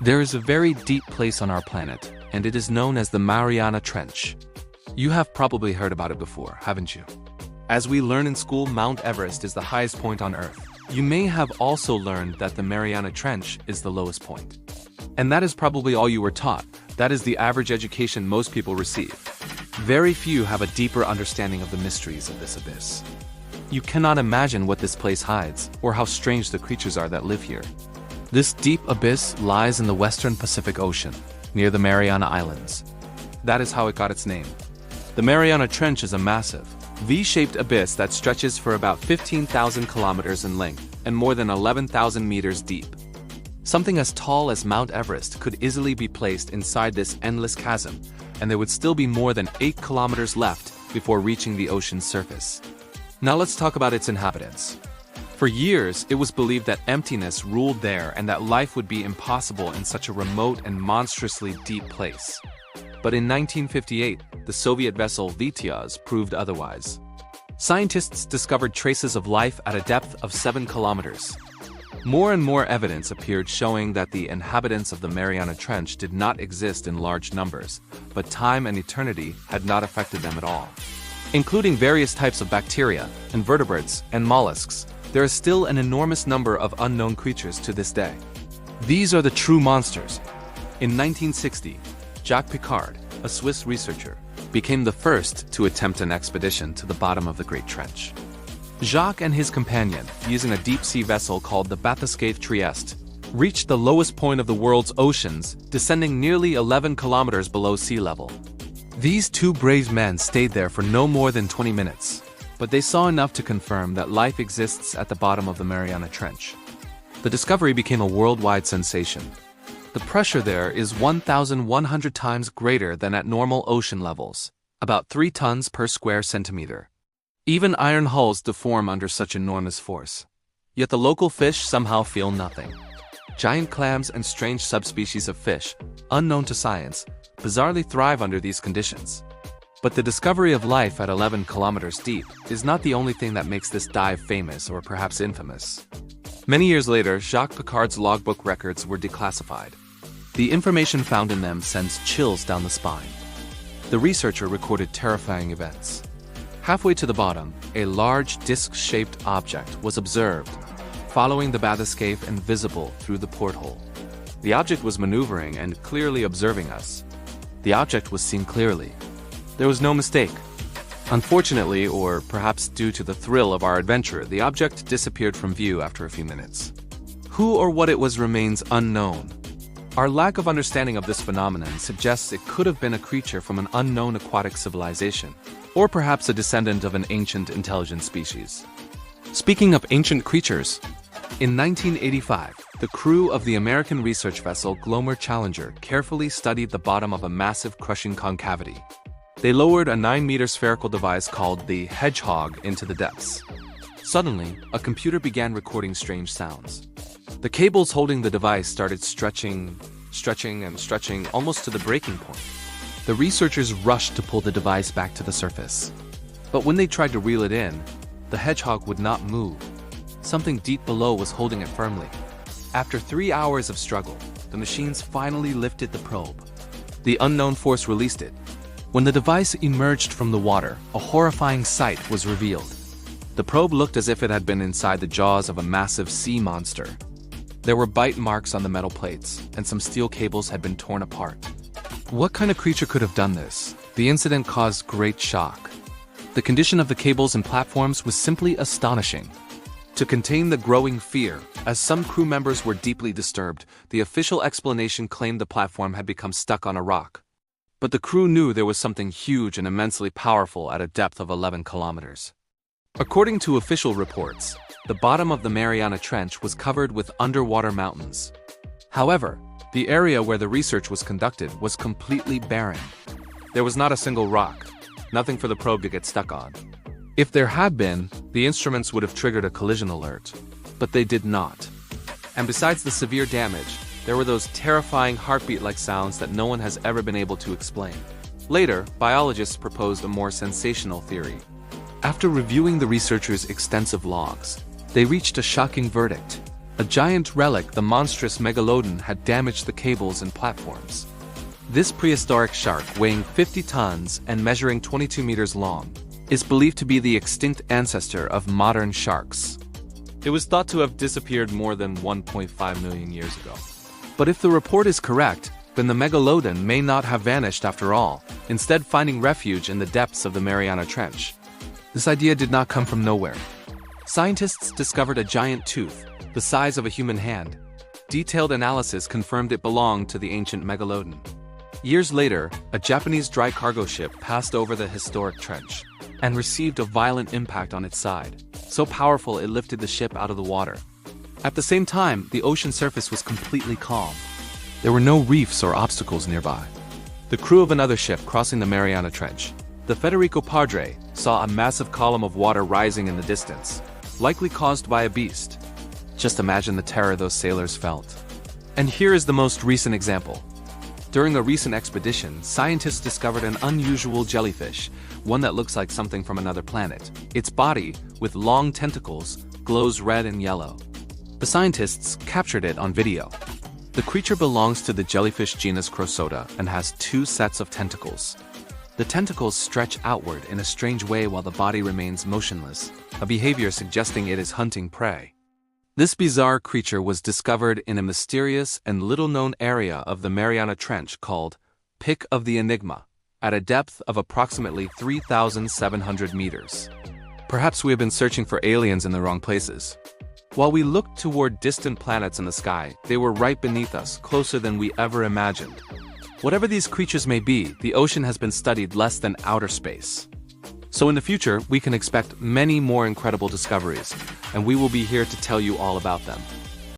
There is a very deep place on our planet, and it is known as the Mariana Trench. You have probably heard about it before, haven't you? As we learn in school, Mount Everest is the highest point on Earth. You may have also learned that the Mariana Trench is the lowest point. And that is probably all you were taught. That is the average education most people receive. Very few have a deeper understanding of the mysteries of this abyss. You cannot imagine what this place hides, or how strange the creatures are that live here. This deep abyss lies in the western Pacific Ocean, near the Mariana Islands. That is how it got its name. The Mariana Trench is a massive, V-shaped abyss that stretches for about 15,000 kilometers in length and more than 11,000 meters deep. Something as tall as Mount Everest could easily be placed inside this endless chasm, and there would still be more than 8 kilometers left before reaching the ocean's surface. Now let's talk about its inhabitants. For years, it was believed that emptiness ruled there and that life would be impossible in such a remote and monstrously deep place. But in 1958, the Soviet vessel Vityaz proved otherwise. Scientists discovered traces of life at a depth of 7 kilometers. More and more evidence appeared showing that the inhabitants of the Mariana Trench did not exist in large numbers, but time and eternity had not affected them at all. Including various types of bacteria, invertebrates, and mollusks, there is still an enormous number of unknown creatures to this day. These are the true monsters. In 1960, Jacques Piccard, a Swiss researcher, became the first to attempt an expedition to the bottom of the Great Trench. Jacques and his companion, using a deep-sea vessel called the Bathyscaphe Trieste, reached the lowest point of the world's oceans, descending nearly 11 kilometers below sea level. These two brave men stayed there for no more than 20 minutes, but they saw enough to confirm that life exists at the bottom of the Mariana Trench. The discovery became a worldwide sensation. The pressure there is 1,100 times greater than at normal ocean levels, about 3 tons per square centimeter. Even iron hulls deform under such enormous force. Yet the local fish somehow feel nothing. Giant clams and strange subspecies of fish, unknown to science, bizarrely thrive under these conditions. But the discovery of life at 11 kilometers deep is not the only thing that makes this dive famous or perhaps infamous. Many years later, Jacques Piccard's logbook records were declassified. The information found in them sends chills down the spine. The researcher recorded terrifying events. Halfway to the bottom, a large disc-shaped object was observed, following the bathyscaphe and visible through the porthole. The object was maneuvering and clearly observing us. The object was seen clearly. There was no mistake. Unfortunately, or perhaps due to the thrill of our adventure, the object disappeared from view after a few minutes. Who or what it was remains unknown. Our lack of understanding of this phenomenon suggests it could have been a creature from an unknown aquatic civilization, or perhaps a descendant of an ancient intelligent species. Speaking of ancient creatures, in 1985, the crew of the American research vessel Glomar Challenger carefully studied the bottom of a massive crushing concavity. They lowered a 9-meter spherical device called the Hedgehog into the depths. Suddenly, a computer began recording strange sounds. The cables holding the device started stretching, almost to the breaking point. The researchers rushed to pull the device back to the surface. But when they tried to reel it in, the Hedgehog would not move. Something deep below was holding it firmly. After 3 hours of struggle, the machines finally lifted the probe. The unknown force released it. When the device emerged from the water, a horrifying sight was revealed. The probe looked as if it had been inside the jaws of a massive sea monster. There were bite marks on the metal plates, and some steel cables had been torn apart. What kind of creature could have done this? The incident caused great shock. The condition of the cables and platforms was simply astonishing. To contain the growing fear, as some crew members were deeply disturbed, the official explanation claimed the platform had become stuck on a rock. But the crew knew there was something huge and immensely powerful at a depth of 11 kilometers. According to official reports, the bottom of the Mariana Trench was covered with underwater mountains. However, the area where the research was conducted was completely barren. There was not a single rock, nothing for the probe to get stuck on. If there had been, the instruments would have triggered a collision alert, but they did not. And besides the severe damage, there were those terrifying heartbeat-like sounds that no one has ever been able to explain. Later, biologists proposed a more sensational theory. After reviewing the researchers' extensive logs, they reached a shocking verdict. A giant relic, the monstrous megalodon, had damaged the cables and platforms. This prehistoric shark, weighing 50 tons and measuring 22 meters long, is believed to be the extinct ancestor of modern sharks. It was thought to have disappeared more than 1.5 million years ago. But if the report is correct, then the megalodon may not have vanished after all, instead finding refuge in the depths of the Mariana Trench. This idea did not come from nowhere. Scientists discovered a giant tooth, the size of a human hand. Detailed analysis confirmed it belonged to the ancient megalodon. Years later, a Japanese dry cargo ship passed over the historic trench and received a violent impact on its side, so powerful it lifted the ship out of the water. At the same time, the ocean surface was completely calm. There were no reefs or obstacles nearby. The crew of another ship crossing the Mariana Trench, the Federico Padre, saw a massive column of water rising in the distance, likely caused by a beast. Just imagine the terror those sailors felt. And here is the most recent example. During a recent expedition, scientists discovered an unusual jellyfish, one that looks like something from another planet. Its body, with long tentacles, glows red and yellow. The scientists captured it on video. The creature belongs to the jellyfish genus Crosota and has 2 sets of tentacles. The tentacles stretch outward in a strange way while the body remains motionless, a behavior suggesting it is hunting prey. This bizarre creature was discovered in a mysterious and little-known area of the Mariana Trench called Pick of the Enigma, at a depth of approximately 3,700 meters. Perhaps we have been searching for aliens in the wrong places. While we looked toward distant planets in the sky, they were right beneath us, closer than we ever imagined. Whatever these creatures may be, the ocean has been studied less than outer space. So in the future, we can expect many more incredible discoveries, and we will be here to tell you all about them.